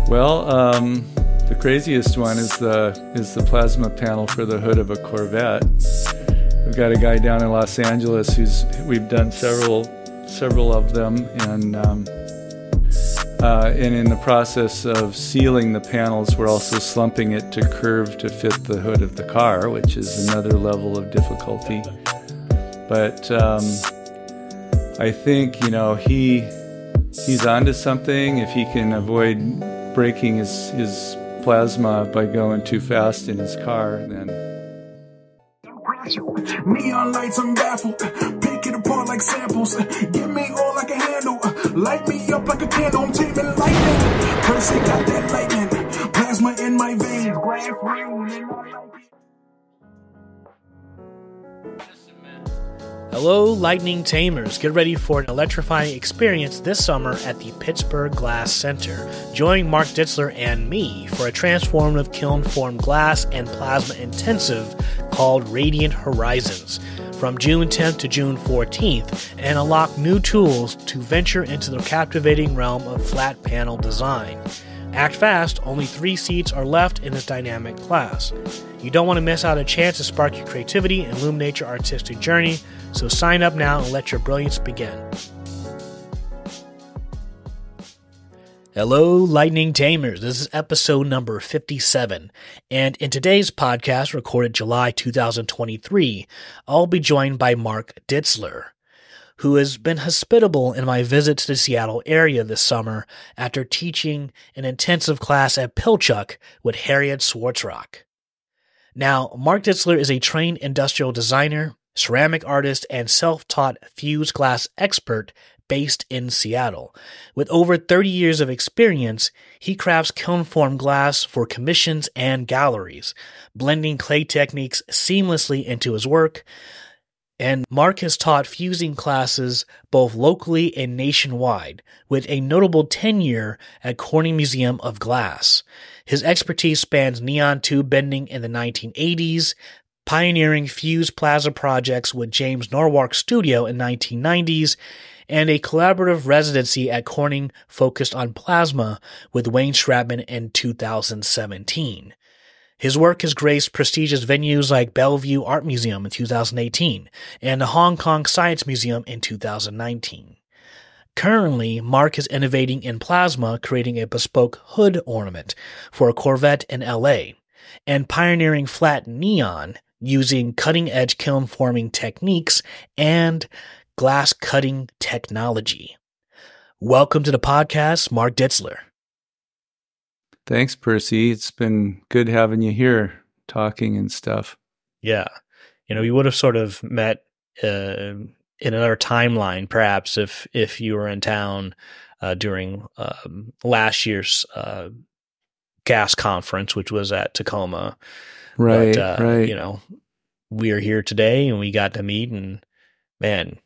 Well, the craziest one is the plasma panel for the hood of a Corvette. We've got a guy down in Los Angeles we've done several of them, and in the process of sealing the panels, we're also slumping it to curve to fit the hood of the car, which is another level of difficulty. But I think he's onto something. If he can avoid breaking his plasma by going too fast in his car, then. Neon lights, I'm baffled. Pick it apart like samples. Give me all I can handle. Light me up like a candle. I'm taming lightning. Percy got that lightning. Plasma in my veins. Glass rain in my life. Hello, Lightning Tamers. Get ready for an electrifying experience this summer at the Pittsburgh Glass Center. Join Mark Ditzler and me for a transformative kiln-formed glass and plasma intensive called Radiant Horizons from June 10th to June 14th, and unlock new tools to venture into the captivating realm of flat panel design. Act fast, only 3 seats are left in this dynamic class. You don't want to miss out a chance to spark your creativity and illuminate your artistic journey, so sign up now and let your brilliance begin. Hello, Lightning Tamers. This is episode number 57, and in today's podcast, recorded July 2023, I'll be joined by Mark Ditzler, who has been hospitable in my visit to the Seattle area this summer after teaching an intensive class at Pilchuck with Harriet Schwarzrock. Now, Mark Ditzler is a trained industrial designer, ceramic artist, and self-taught fused glass expert based in Seattle. With over 30 years of experience, he crafts kiln-formed glass for commissions and galleries, blending clay techniques seamlessly into his work. And Mark has taught fusing classes both locally and nationwide, with a notable tenure at Corning Museum of Glass. His expertise spans neon tube bending in the 1980s, pioneering fused plasma projects with James Nowark Studio in the 1990s, and a collaborative residency at Corning focused on plasma with Wayne Strattman in 2017. His work has graced prestigious venues like Bellevue Art Museum in 2018 and the Hong Kong Science Museum in 2019. Currently, Mark is innovating in plasma, creating a bespoke hood ornament for a Corvette in LA, and pioneering flat neon using cutting-edge kiln-forming techniques and glass cutting technology. Welcome to the podcast, Mark Ditzler. Thanks, Percy. It's been good having you here, talking and stuff. Yeah. We would have sort of met in another timeline, perhaps, if you were in town during last year's gas conference, which was at Tacoma. Right, but, right. We are here today, and we got to meet, and, man,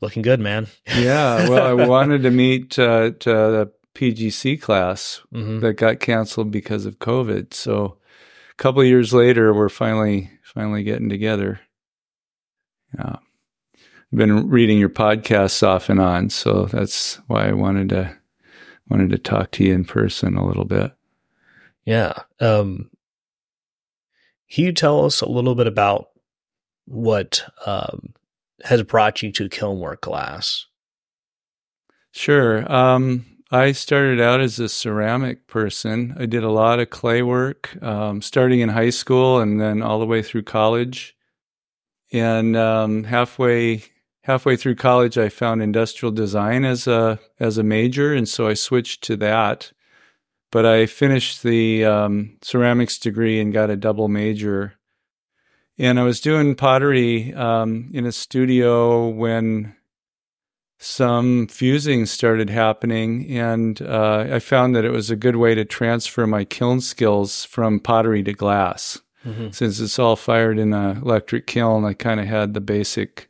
looking good, man. Yeah, well, I wanted to meet the PGC class that got canceled because of COVID. So a couple of years later, we're finally getting together. Yeah. I've been reading your podcasts off and on, so that's why I wanted to talk to you in person a little bit. Yeah. Can you tell us a little bit about what has brought you to kiln-work glass? Sure. I started out as a ceramic person. I did a lot of clay work, starting in high school and then all the way through college. And halfway through college, I found industrial design as a major, and so I switched to that. But I finished the ceramics degree and got a double major. And I was doing pottery in a studio when some fusing started happening, and I found that it was a good way to transfer my kiln skills from pottery to glass. Since it's all fired in an electric kiln, I kind of had the basic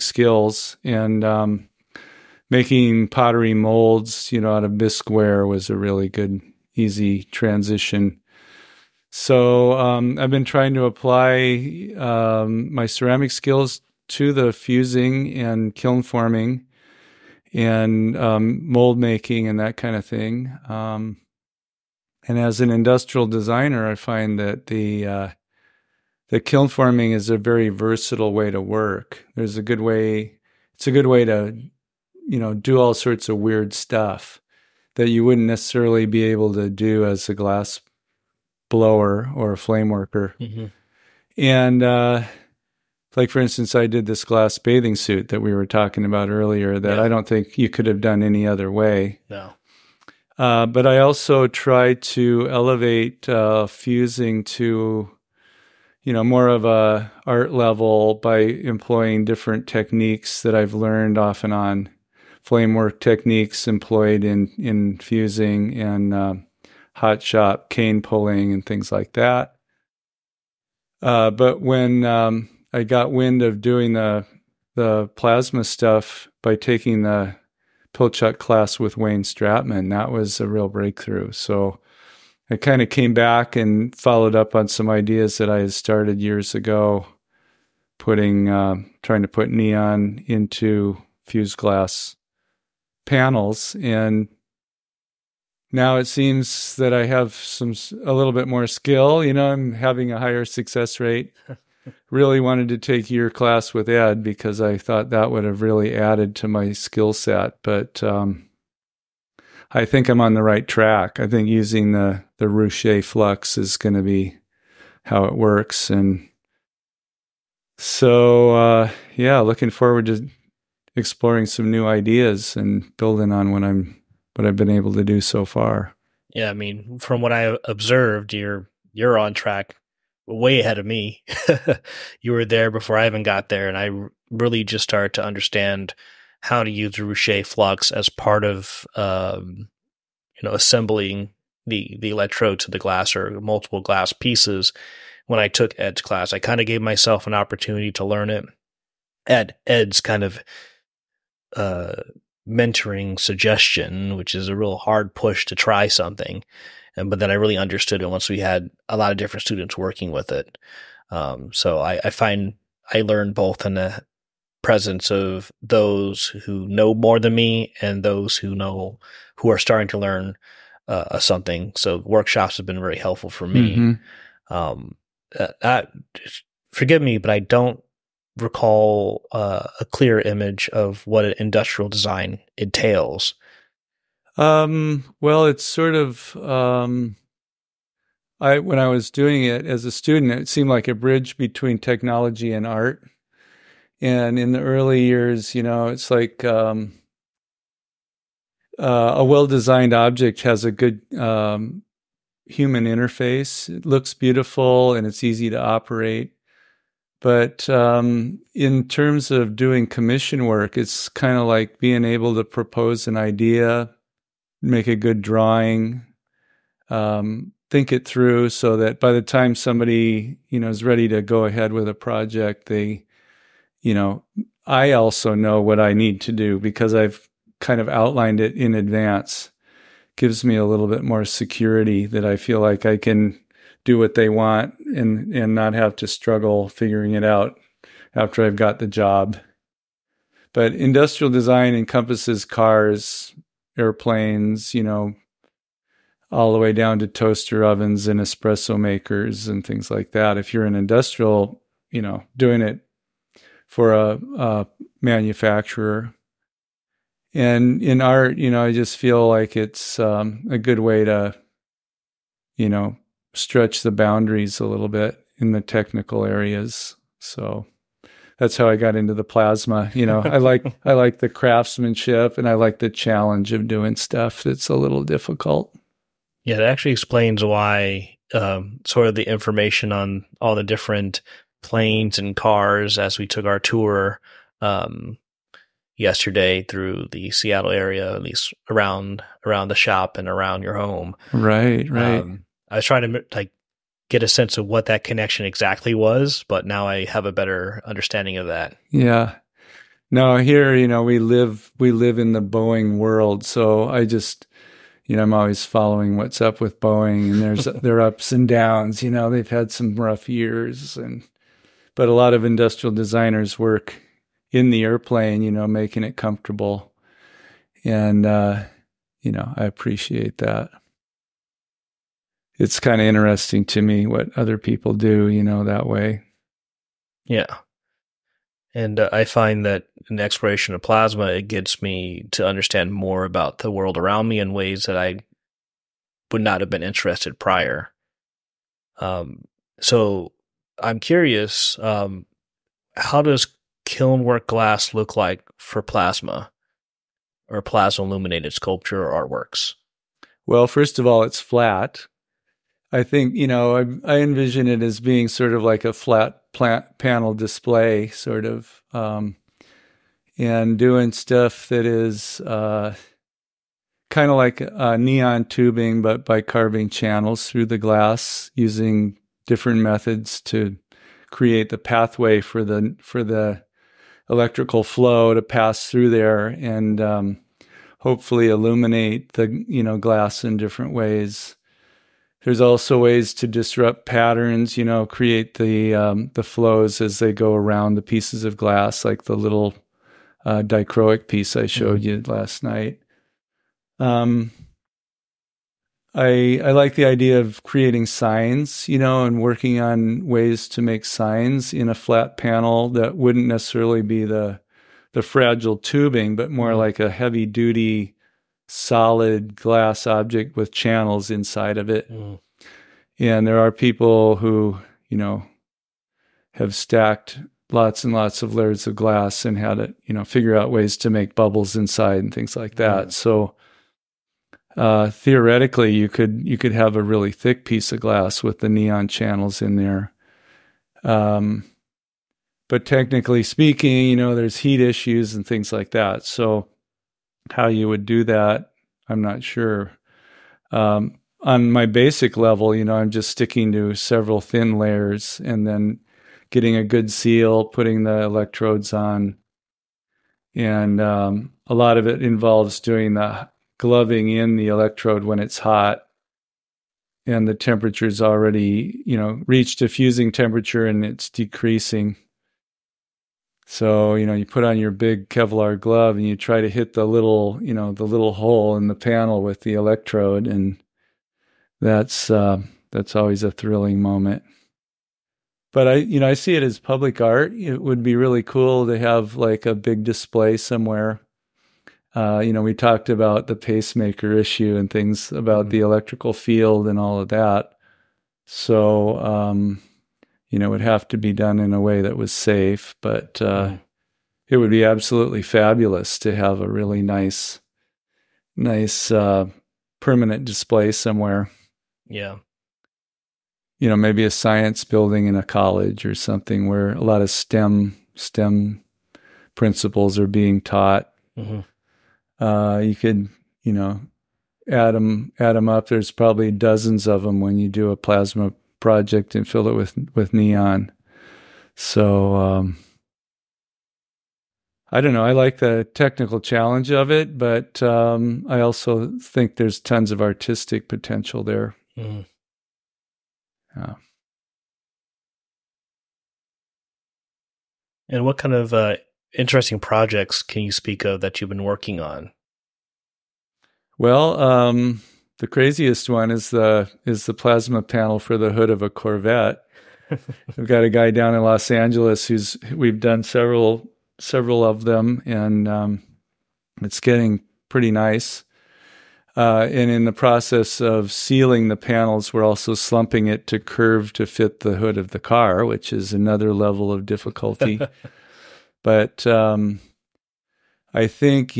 skills. And making pottery molds, out of bisqueware was a really good, easy transition. So I've been trying to apply my ceramic skills to the fusing and kiln forming and mold making and that kind of thing. And as an industrial designer, I find that the kiln forming is a very versatile way to work. It's a good way to, do all sorts of weird stuff that you wouldn't necessarily be able to do as a glass blower or a flame worker. Mm-hmm. And like, for instance, I did this glass bathing suit that we were talking about earlier that I don't think you could have done any other way. No. But I also try to elevate fusing to, more of a art level by employing different techniques that I've learned off and on. Flamework techniques employed in fusing and hot shop cane pulling and things like that. But when I got wind of doing the plasma stuff by taking the Pilchuck class with Wayne Strattman, that was a real breakthrough. So I kind of came back and followed up on some ideas that I had started years ago, trying to put neon into fused glass panels. And now it seems that I have a little bit more skill. I'm having a higher success rate. Really wanted to take your class with Ed because I thought that would have really added to my skill set. But I think I'm on the right track. I think using the Rouchet flux is going to be how it works. And so, looking forward to exploring some new ideas and building on what I've been able to do so far. Yeah, I mean, from what I observed, you're on track, way ahead of me. You were there before I even got there, and I really just started to understand how to use the Rouchet flux as part of assembling the electrode to the glass or multiple glass pieces. When I took Ed's class, I kind of gave myself an opportunity to learn it. Ed's kind of mentoring suggestion, which is a real hard push to try something. But then I really understood it once we had a lot of different students working with it. So I find I learned both in the presence of those who know more than me and those who are starting to learn something. So workshops have been very helpful for me. Mm-hmm. Forgive me, but I don't recall a clear image of what an industrial design entails. Well, it's sort of, when I was doing it as a student, it seemed like a bridge between technology and art. And in the early years, it's like, a well-designed object has a good, human interface. It looks beautiful and it's easy to operate. But in terms of doing commission work, it's kind of like being able to propose an idea, make a good drawing, think it through so that by the time somebody, is ready to go ahead with a project, I also know what I need to do because I've kind of outlined it in advance. Gives me a little bit more security that I feel like I can do what they want and not have to struggle figuring it out after I've got the job. But industrial design encompasses cars, airplanes, all the way down to toaster ovens and espresso makers and things like that. If you're an industrial, doing it for a manufacturer. And in art, I just feel like it's a good way to, stretch the boundaries a little bit in the technical areas. So that's how I got into the plasma. I like the craftsmanship and I like the challenge of doing stuff that's a little difficult. Yeah, that actually explains why sort of the information on all the different planes and cars as we took our tour yesterday through the Seattle area, at least around the shop and around your home. Right. I was trying to get a sense of what that connection exactly was, but now I have a better understanding of that. Yeah. No, here, we live in the Boeing world. So I just, I'm always following what's up with Boeing and there's their ups and downs. They've had some rough years but a lot of industrial designers work in the airplane, making it comfortable. And, I appreciate that. it's kind of interesting to me what other people do, that way. Yeah. And I find that in the exploration of plasma, it gets me to understand more about the world around me in ways that I would not have been interested prior. So I'm curious, how does kiln work glass look like for plasma or plasma illuminated sculpture or artworks? Well, first of all, it's flat. I think, I envision it as being sort of like a flat panel display, sort of, and doing stuff that is kind of like neon tubing, but by carving channels through the glass, using different methods to create the pathway for the electrical flow to pass through there, and hopefully illuminate the glass in different ways. There's also ways to disrupt patterns, create the flows as they go around the pieces of glass, like the little dichroic piece I showed you last night. I like the idea of creating signs, and working on ways to make signs in a flat panel that wouldn't necessarily be the fragile tubing, but more like a heavy duty solid glass object with channels inside of it. And there are people who, have stacked lots and lots of layers of glass and had to, figure out ways to make bubbles inside and things like that. So theoretically, you could have a really thick piece of glass with the neon channels in there. But technically speaking, there's heat issues and things like that. So how you would do that, I'm not sure. On my basic level, I'm just sticking to several thin layers and then getting a good seal, putting the electrodes on. And a lot of it involves doing the gloving in the electrode when it's hot and the temperature's already, reached a fusing temperature and it's decreasing. So, you put on your big Kevlar glove and you try to hit the little hole in the panel with the electrode, and that's always a thrilling moment. But I see it as public art. It would be really cool to have like a big display somewhere. We talked about the pacemaker issue and things about the electrical field and all of that. So, it would have to be done in a way that was safe, but it would be absolutely fabulous to have a really nice permanent display somewhere. Yeah. Maybe a science building in a college or something where a lot of STEM principles are being taught. You could, add them up. There's probably dozens of them when you do a plasma project and fill it with neon. So I don't know. I like the technical challenge of it, but I also think there's tons of artistic potential there. Yeah. And what kind of interesting projects can you speak of that you've been working on? Well, the craziest one is the plasma panel for the hood of a Corvette. We've got a guy down in Los Angeles we've done several of them, and it's getting pretty nice. And in the process of sealing the panels, we're also slumping it to curve to fit the hood of the car, which is another level of difficulty. But I think,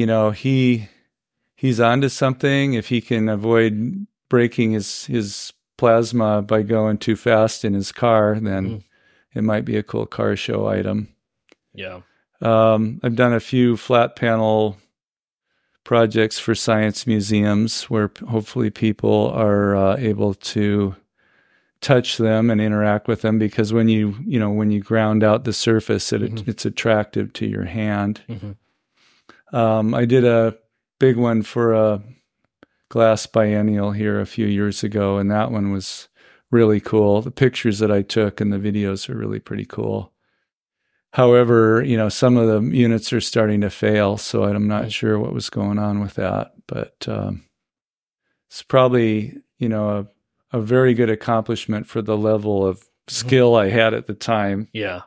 he's onto something. If he can avoid breaking his plasma by going too fast in his car, then it might be a cool car show item. Yeah. I've done a few flat panel projects for science museums where hopefully people are able to touch them and interact with them, because when you ground out the surface, it's attractive to your hand. I did a big one for a glass biennial here a few years ago, and that one was really cool. The pictures that I took and the videos are really pretty cool. However, some of the units are starting to fail, so I'm not sure what was going on with that. But it's probably, a very good accomplishment for the level of skill I had at the time. Yeah.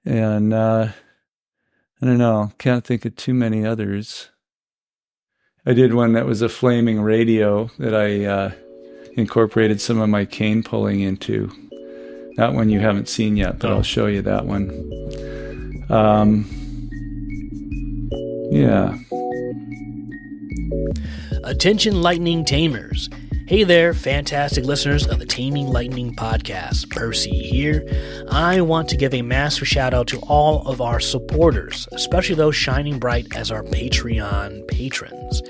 And I don't know, can't think of too many others. I did one that was a flaming radio that I incorporated some of my cane pulling into. That one you haven't seen yet, but I'll show you that one. Yeah. Attention lightning tamers. Hey there, fantastic listeners of the Taming Lightning podcast. Percy here. I want to give a massive shout out to all of our supporters, especially those shining bright as our Patreon patrons.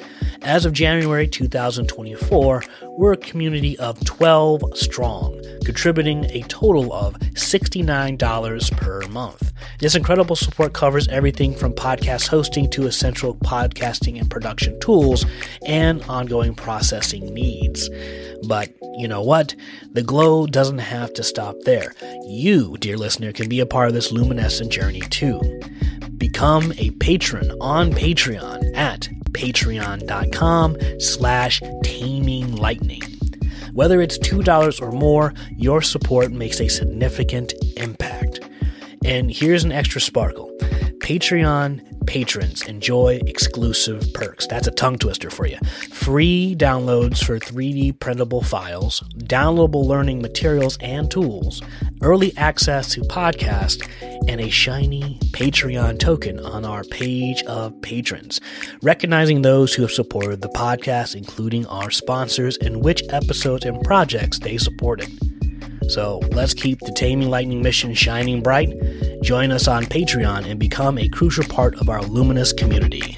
As of January 2024, we're a community of 12 strong, contributing a total of $69 per month. This incredible support covers everything from podcast hosting to essential podcasting and production tools and ongoing processing needs. But you know what? The glow doesn't have to stop there. You, dear listener, can be a part of this luminescent journey too. Become a patron on Patreon at patreon.com/taminglightning. Whether it's $2 or more, your support makes a significant impact. And here's an extra sparkle. Patreon patrons enjoy exclusive perks. That's a tongue twister for you. Free downloads for 3D printable files, downloadable learning materials and tools, early access to podcasts, and a shiny Patreon token on our page of patrons, recognizing those who have supported the podcast, including our sponsors and which episodes and projects they supported. So let's keep the Taming Lightning mission shining bright. Join us on Patreon and become a crucial part of our luminous community.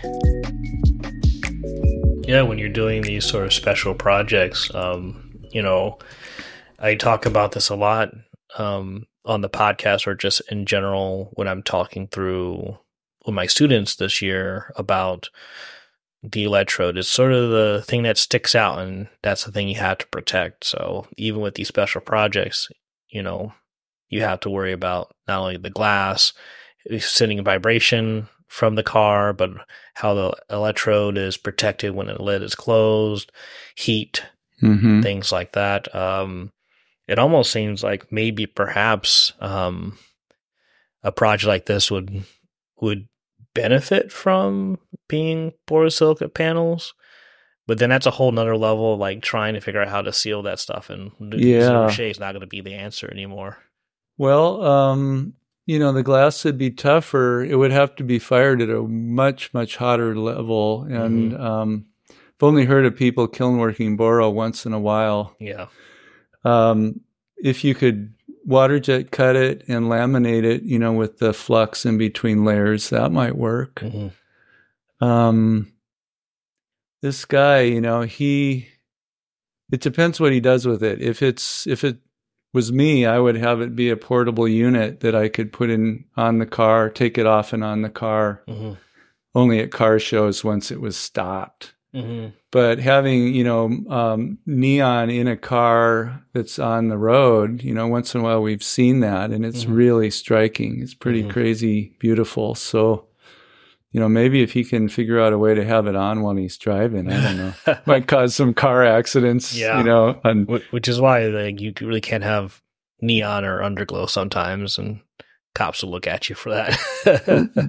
Yeah, when you're doing these sort of special projects, I talk about this a lot on the podcast or just in general when I'm talking through with my students this year about the electrode. Is sort of the thing that sticks out, and that's the thing you have to protect. So even with these special projects, you have to worry about not only the glass sending vibration from the car, but how the electrode is protected when the lid is closed, heat, things like that. It almost seems like maybe perhaps a project like this would benefit from being borosilicate panels, but then that's a whole nother level, like trying to figure out how to seal that stuff, and silver shade is not going to be the answer anymore. Well, the glass would be tougher. It would have to be fired at a much, much hotter level, and I've only heard of people kiln working boro once in a while. Yeah. If you could water jet cut it and laminate it, with the flux in between layers, that might work. This guy, it depends what he does with it. If it was me, I would have it be a portable unit that I could put in on the car, take it off and on the car, only at car shows once it was stopped. But having, neon in a car that's on the road, once in a while we've seen that, and it's really striking. It's pretty crazy beautiful. So, maybe if he can figure out a way to have it on while he's driving, I don't know, might cause some car accidents, which is why you really can't have neon or underglow sometimes, and cops will look at you for that.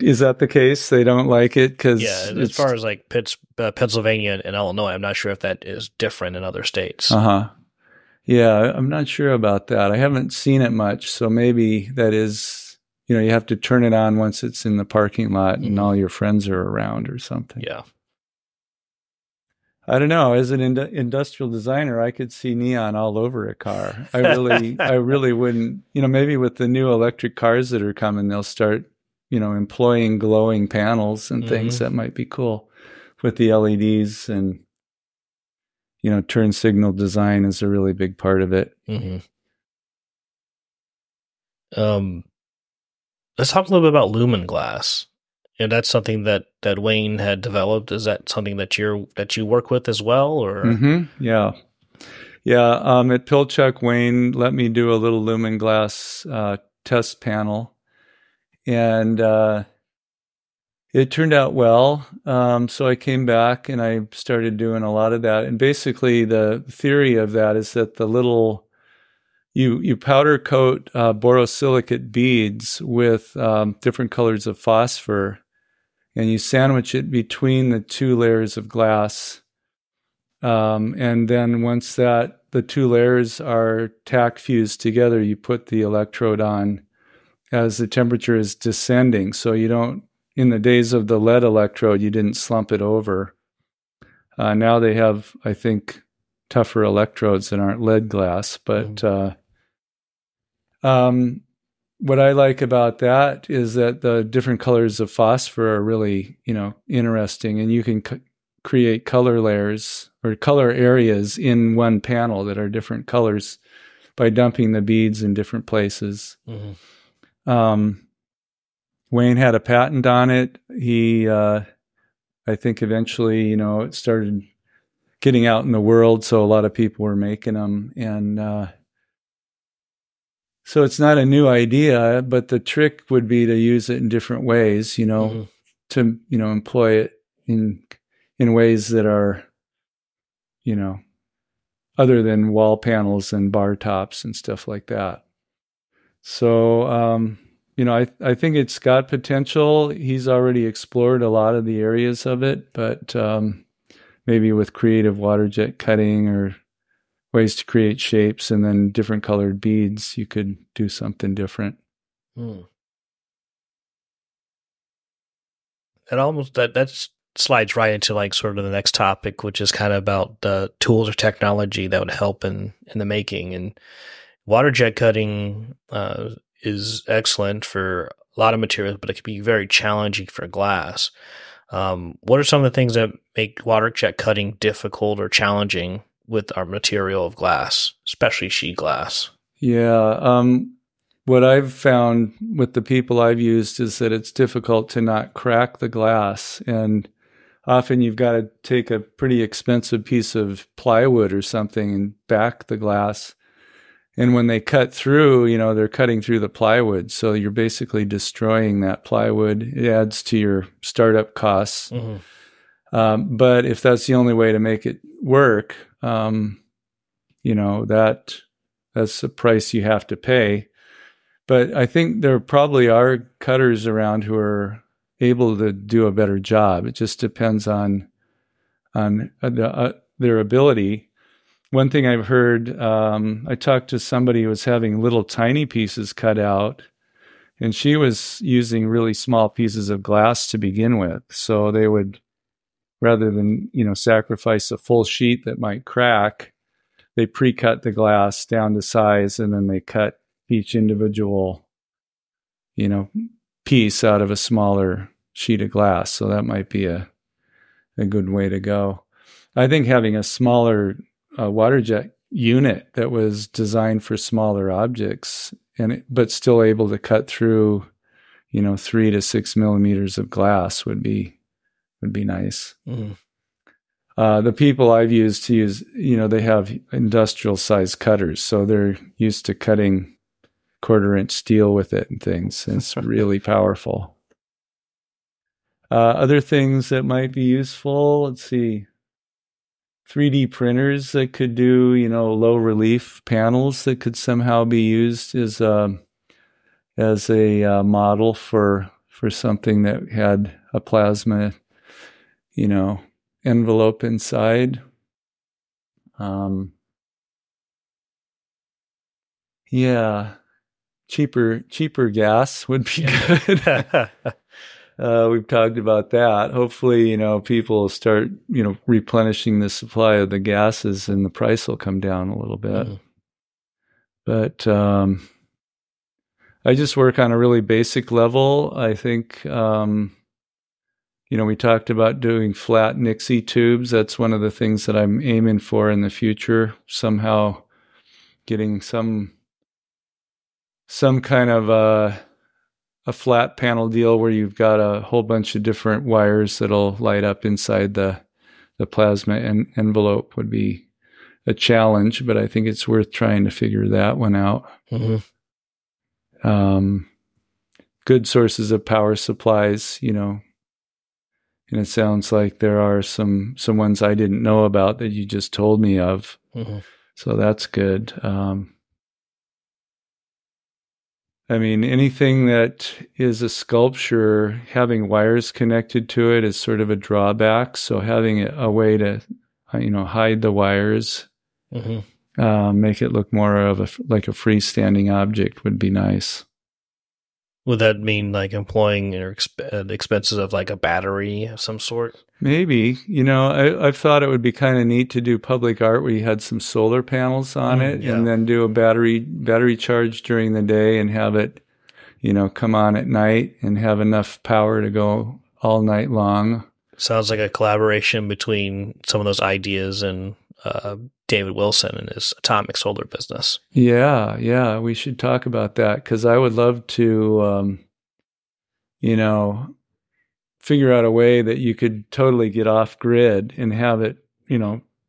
Is that the case? They don't like it? Cause as far as like Pennsylvania and Illinois, I'm not sure if that is different in other states. Yeah, I'm not sure about that. I haven't seen it much, so maybe that is, you have to turn it on once it's in the parking lot and all your friends are around or something. Yeah. I don't know. As an industrial designer, I could see neon all over a car. I really wouldn't. Maybe with the new electric cars that are coming, they'll start, employing glowing panels and things. That might be cool with the LEDs, and turn signal design is a really big part of it. Let's talk a little bit about lumen glass. And that's something that Wayne had developed. Is that something that you work with as well, or? Yeah. At Pilchuck, Wayne let me do a little lumen glass test panel, and it turned out well. So I came back and I started doing a lot of that. And basically the theory of that is that you powder coat borosilicate beads with different colors of phosphor, and you sandwich it between the two layers of glass. And then once the two layers are tack fused together, you put the electrode on as the temperature is descending. So you don't, in the days of the lead electrode, you didn't slump it over. Now they have, I think, tougher electrodes that aren't lead glass. But what I like about that is that the different colors of phosphor are really, interesting, and you can create color layers or color areas in one panel that are different colors by dumping the beads in different places. Wayne had a patent on it. He, I think eventually, it started getting out in the world, so a lot of people were making them. And so it's not a new idea, but the trick would be to use it in different ways, to, employ it in ways that are, other than wall panels and bar tops and stuff like that. So, I think it's got potential. He's already explored a lot of the areas of it, but maybe with creative water jet cutting or ways to create shapes and then different colored beads, you could do something different. That slides right into like sort of the next topic, which is kind of about the tools or technology that would help in the making. And water jet cutting is excellent for a lot of materials, but it can be very challenging for glass. What are some of the things that make water jet cutting difficult or challenging with our material of glass, especially sheet glass? Yeah. What I've found with the people I've used is that it's difficult to not crack the glass. And often you've got to take a pretty expensive piece of plywood or something and back the glass. And when they cut through, they're cutting through the plywood. So you're basically destroying that plywood. It adds to your startup costs. But if that's the only way to make it work, that's the price you have to pay. But I think there probably are cutters around who are able to do a better job. It just depends on their ability. One thing I've heard, I talked to somebody who was having little tiny pieces cut out, and she was using really small pieces of glass to begin with. So they would, rather than, sacrifice a full sheet that might crack, they pre-cut the glass down to size, and then they cut each individual, piece out of a smaller sheet of glass. So that might be a good way to go. I think having a smaller water jet unit that was designed for smaller objects, but still able to cut through, 3 to 6 millimeters of glass would be nice. The people I've used they have industrial size cutters, so they're used to cutting 1/4-inch steel with it and things. And it's really powerful. Other things that might be useful, let's see, 3D printers that could do, low relief panels that could somehow be used as a model for something that had a plasma, envelope inside. Cheaper gas would be good. We've talked about that. Hopefully, people start, replenishing the supply of the gases, and the price will come down a little bit. But I just work on a really basic level. I think, we talked about doing flat Nixie tubes. That's one of the things that I'm aiming for in the future. Somehow getting some kind of a flat panel deal where you've got a whole bunch of different wires that'll light up inside the plasma envelope would be a challenge, but I think it's worth trying to figure that one out. Good sources of power supplies, And it sounds like there are some ones I didn't know about that you just told me of. Mm-hmm. So that's good. I mean, anything that is a sculpture, having wires connected to it is sort of a drawback. So having a way to, hide the wires, make it look more of like a freestanding object would be nice. Would that mean like employing the expenses of like a battery of some sort? Maybe. I've thought it would be kind of neat to do public art where you had some solar panels on it and then do a battery charge during the day and have it, come on at night and have enough power to go all night long. Sounds like a collaboration between some of those ideas and David Wilson and his atomic solar business. Yeah. We should talk about that because I would love to, figure out a way that you could totally get off grid and have it,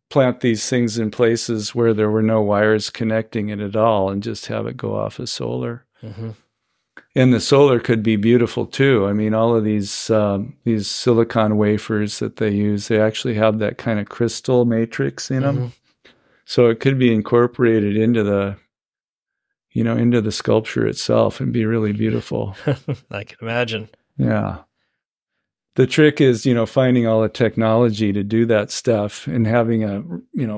plant these things in places where there were no wires connecting it at all and just have it go off of solar. Mm-hmm. And the solar could be beautiful too. I mean, all of these silicon wafers that they use, they actually have that kind of crystal matrix in them. So it could be incorporated into the sculpture itself and be really beautiful. I can imagine. Yeah. The trick is, finding all the technology to do that stuff and having a,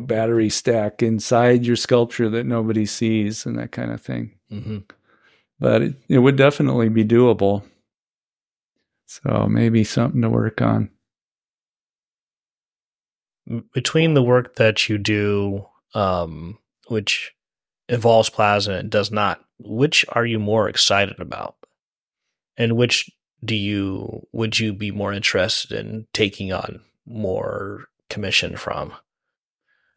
battery stack inside your sculpture that nobody sees and that kind of thing. Mm-hmm. But it would definitely be doable. So maybe something to work on. Between the work that you do, which involves plasma and does not, which are you more excited about? And which would you be more interested in taking on more commission from?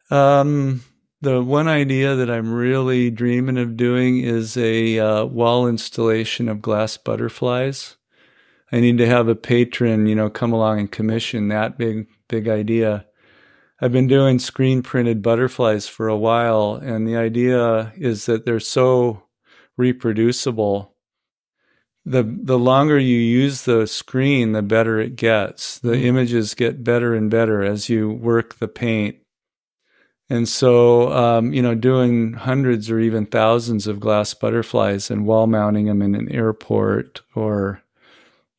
The one idea that I'm really dreaming of doing is a wall installation of glass butterflies. I need to have a patron, come along and commission that big idea. I've been doing screen printed butterflies for a while, and the idea is that they're so reproducible. The longer you use the screen, the better it gets. The images get better and better as you work the paint. And so, doing hundreds or even thousands of glass butterflies and wall mounting them in an airport or,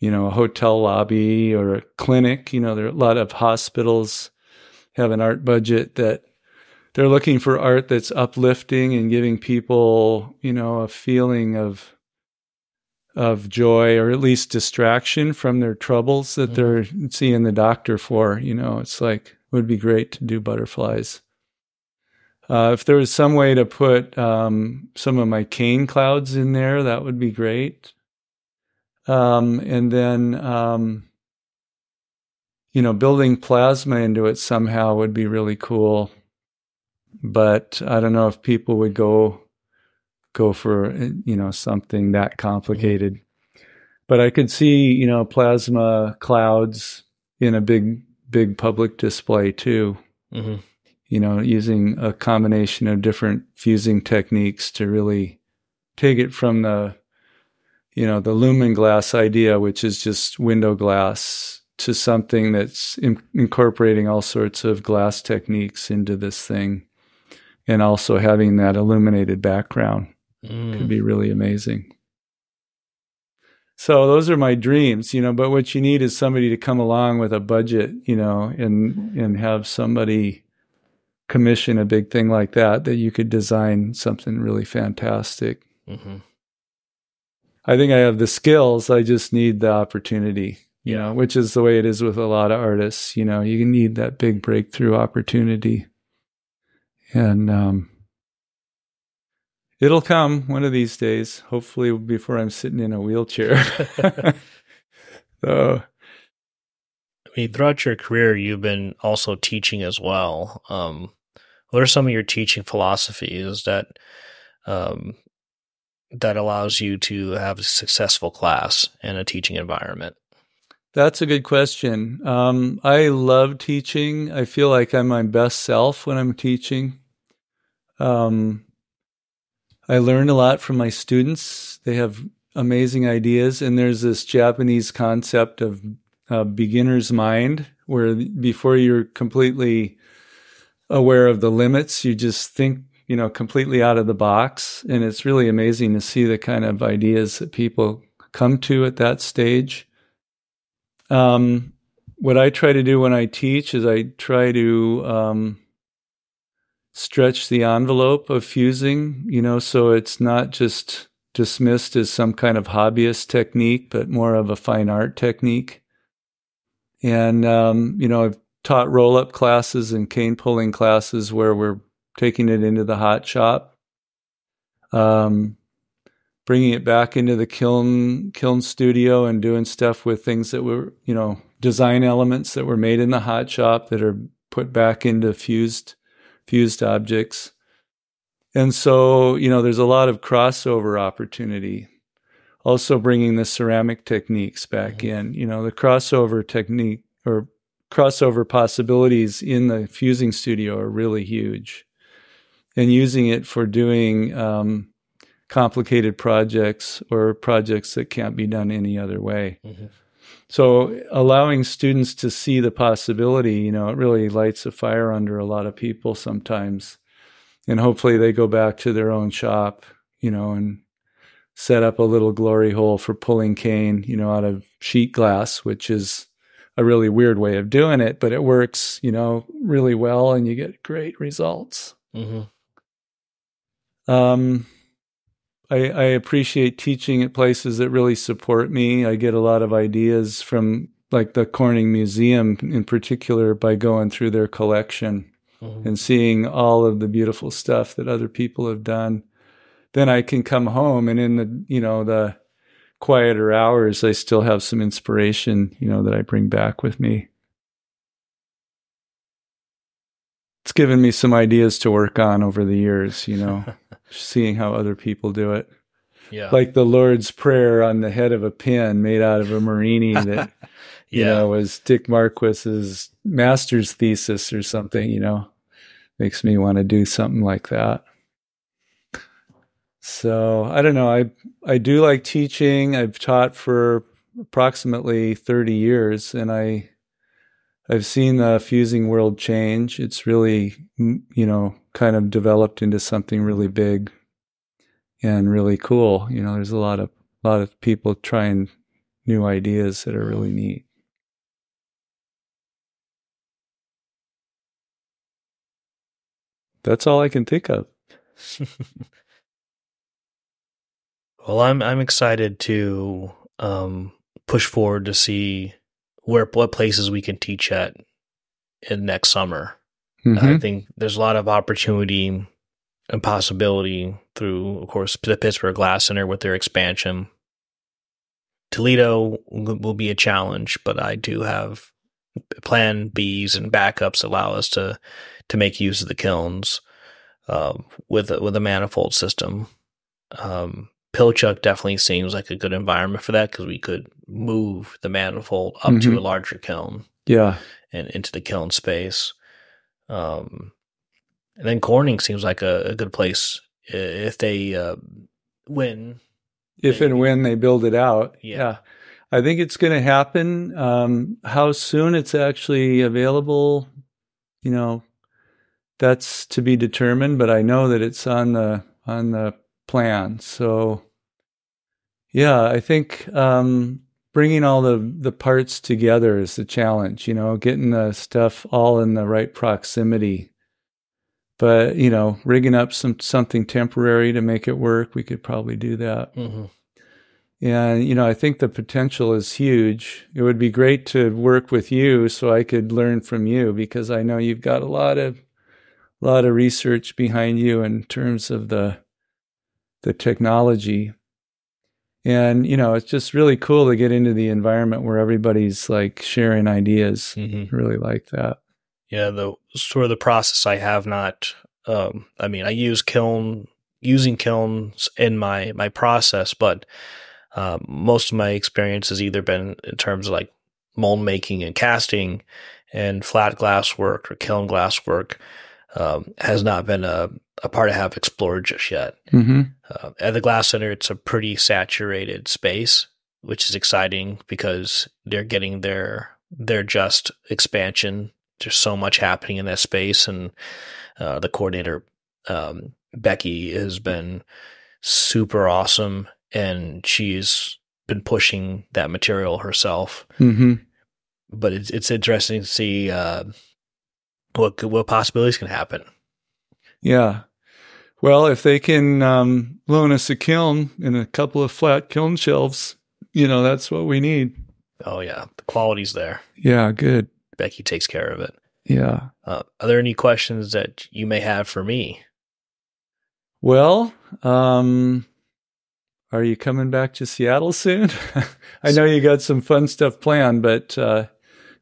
a hotel lobby or a clinic, there are a lot of hospitals have an art budget that they're looking for art that's uplifting and giving people, a feeling of joy or at least distraction from their troubles that they're seeing the doctor for. It's like, it would be great to do butterflies. If there was some way to put some of my cane clouds in there, that would be great. And then, building plasma into it somehow would be really cool. But I don't know if people would go for, something that complicated. But I could see, plasma clouds in a big public display too. Mm-hmm. Using a combination of different fusing techniques to really take it from the lumen glass idea, which is just window glass, to something that's incorporating all sorts of glass techniques into this thing. And also having that illuminated background could be really amazing. So those are my dreams, but what you need is somebody to come along with a budget, and have somebody commission a big thing like that you could design something really fantastic. Mm-hmm. I think I have the skills. I just need the opportunity, which is the way it is with a lot of artists. You need that big breakthrough opportunity. And it'll come one of these days, hopefully before I'm sitting in a wheelchair. So, throughout your career, you've been also teaching as well. What are some of your teaching philosophies that allows you to have a successful class in a teaching environment? That's a good question. I love teaching. I feel like I'm my best self when I'm teaching. I learn a lot from my students. They have amazing ideas, and there's this Japanese concept of beginner's mind, where before you're completely aware of the limits, you just think, completely out of the box. And it's really amazing to see the kind of ideas that people come to at that stage. What I try to do when I teach is I try to stretch the envelope of fusing, so it's not just dismissed as some kind of hobbyist technique, but more of a fine art technique. And, I've taught roll-up classes and cane pulling classes where we're taking it into the hot shop, bringing it back into the kiln studio and doing stuff with things that were, design elements that were made in the hot shop that are put back into fused objects. And so, there's a lot of crossover opportunity. Also bringing the ceramic techniques back in, the crossover technique or crossover possibilities in the fusing studio are really huge. And using it for doing complicated projects or projects that can't be done any other way. Mm-hmm. So allowing students to see the possibility, it really lights a fire under a lot of people sometimes. And hopefully they go back to their own shop, and set up a little glory hole for pulling cane, out of sheet glass, which is a really weird way of doing it, but it works, really well, and you get great results. Mm-hmm. I appreciate teaching at places that really support me. I get a lot of ideas from like the Corning Museum in particular by going through their collection and seeing all of the beautiful stuff that other people have done. Then I can come home and in the quieter hours, I still have some inspiration, that I bring back with me. It's given me some ideas to work on over the years, seeing how other people do it. Yeah. Like the Lord's Prayer on the head of a pin made out of a Marini that, was Dick Marquis's master's thesis or something, makes me want to do something like that. So I don't know. I do like teaching. I've taught for approximately 30 years, and I've seen the fusing world change. It's really, kind of developed into something really big and really cool. There's a lot of people trying new ideas that are really neat. That's all I can think of. Well, I'm excited to push forward to see what places we can teach at in next summer. Mm-hmm. I think there's a lot of opportunity and possibility through, of course, the Pittsburgh Glass Center with their expansion. Toledo will be a challenge, but I do have plan Bs and backups that allow us to make use of the kilns with a manifold system. Pilchuck definitely seems like a good environment for that because we could move the manifold up to a larger kiln. Yeah. And into the kiln space. And then Corning seems like a good place if they win. If and when they build it out. Yeah. I think it's going to happen. How soon it's actually available, that's to be determined, but I know that it's on the plan. So, yeah, I think bringing all the parts together is the challenge, getting the stuff all in the right proximity. But, rigging up something temporary to make it work, we could probably do that. Mm-hmm. And, I think the potential is huge. It would be great to work with you so I could learn from you because I know you've got a lot of research behind you in terms of the technology. And, it's just really cool to get into the environment where everybody's like sharing ideas. Mm-hmm. I really like that. Yeah, the sort of the process I have not, I use using kilns in my process, but most of my experience has either been in terms of like mold making and casting and flat glass work or kiln glass work. Has not been a part I have explored just yet. Mm-hmm. At the Glass Center, it's a pretty saturated space which is exciting because they're getting their just expansion. There's so much happening in that space, and the coordinator, Becky, has been super awesome, and she's been pushing that material herself. Mm-hmm. But it's interesting to see what possibilities can happen. Yeah. Well, if they can loan us a kiln and a couple of flat kiln shelves, that's what we need. Oh, yeah. The quality's there. Yeah, good. Becky takes care of it. Yeah. Are there any questions that you may have for me? Well, are you coming back to Seattle soon? I know you got some fun stuff planned, but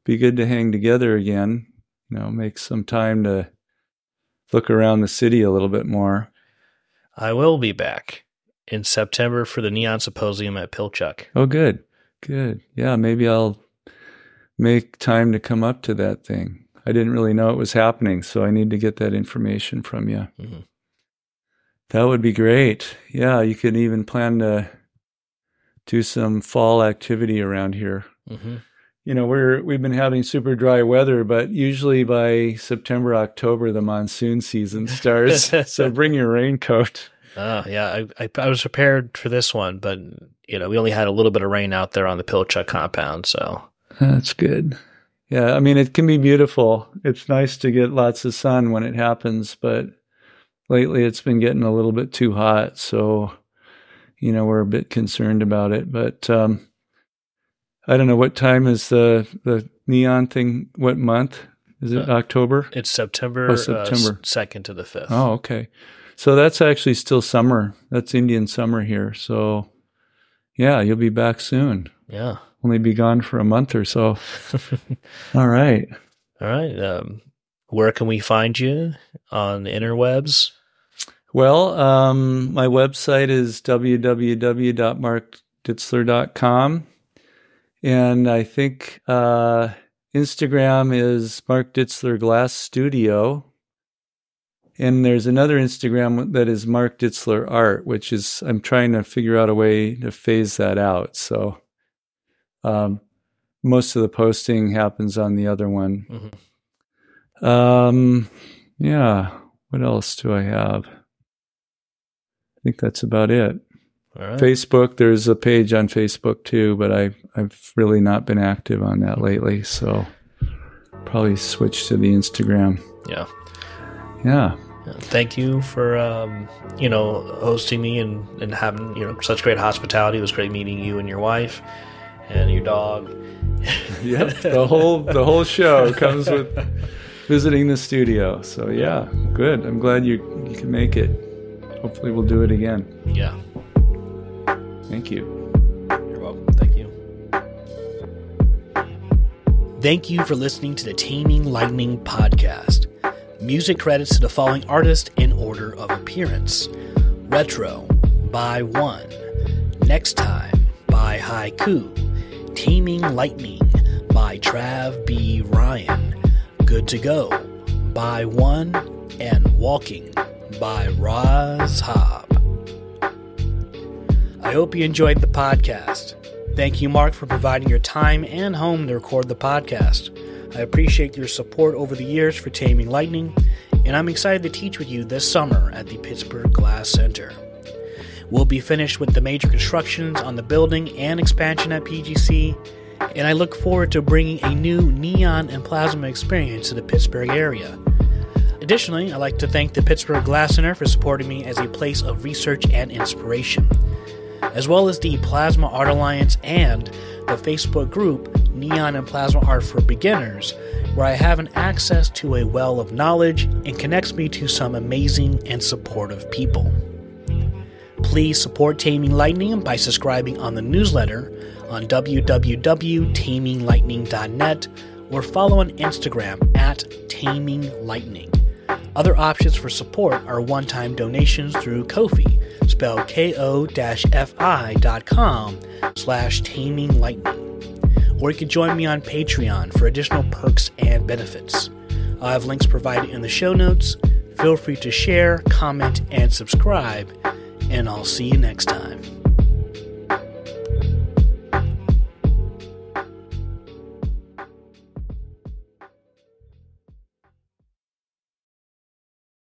be good to hang together again. Make some time to look around the city a little bit more. I will be back in September for the Neon Symposium at Pilchuck. Oh, good. Good. Yeah, maybe I'll make time to come up to that thing. I didn't really know it was happening, so I need to get that information from you. Mm-hmm. That would be great. Yeah, you could even plan to do some fall activity around here. Mm-hmm. We've been having super dry weather, but usually by September, October, the monsoon season starts. So bring your raincoat. Oh, yeah. I was prepared for this one, but we only had a little bit of rain out there on the Pilchuck compound, so. That's good. Yeah, I mean, it can be beautiful. It's nice to get lots of sun when it happens, but lately it's been getting a little bit too hot, so, we're a bit concerned about it. But I don't know, what time is the neon thing? What month? Is it October? It's September 2nd to the 5th. Oh, okay. So that's actually still summer. That's Indian summer here. So, yeah, you'll be back soon. Yeah. Only be gone for a month or so. All right. All right. Where can we find you on the interwebs? Well, my website is www.markditzler.com. And I think Instagram is Mark Ditzler Glass Studio. And there's another Instagram that is Mark Ditzler Art, which is, I'm trying to figure out a way to phase that out. So most of the posting happens on the other one. Mm-hmm. Yeah. What else do I have? I think that's about it. All right. Facebook, there's a page on Facebook too, but I've really not been active on that lately, so probably switch to the Instagram. Yeah. Yeah. Thank you for hosting me and having such great hospitality. It was great meeting you and your wife and your dog. Yep. The whole show comes with visiting the studio. So yeah, good. I'm glad you can make it. Hopefully we'll do it again. Yeah. Thank you. You're welcome. Thank you. Thank you for listening to the Taming Lightning podcast. Music credits to the following artists in order of appearance. Retro by One. Next Time by Haiku. Taming Lightning by Trav B. Ryan. Good to Go by One. And Walking by Roz Hobb. I hope you enjoyed the podcast. Thank you, Mark, for providing your time and home to record the podcast. I appreciate your support over the years for Taming Lightning, and I'm excited to teach with you this summer at the Pittsburgh Glass Center. We'll be finished with the major constructions on the building and expansion at PGC, and I look forward to bringing a new neon and plasma experience to the Pittsburgh area. Additionally, I'd like to thank the Pittsburgh Glass Center for supporting me as a place of research and inspiration, as well as the Plasma Art Alliance and the Facebook group Neon and Plasma Art for Beginners, where I have an access to a well of knowledge and connects me to some amazing and supportive people. Please support Taming Lightning by subscribing on the newsletter on www.taminglightning.net or follow on Instagram at taminglightning. Other options for support are one-time donations through Ko-fi, spelled ko-fi.com/taminglightning. Or you can join me on Patreon for additional perks and benefits. I'll have links provided in the show notes. Feel free to share, comment, and subscribe, and I'll see you next time.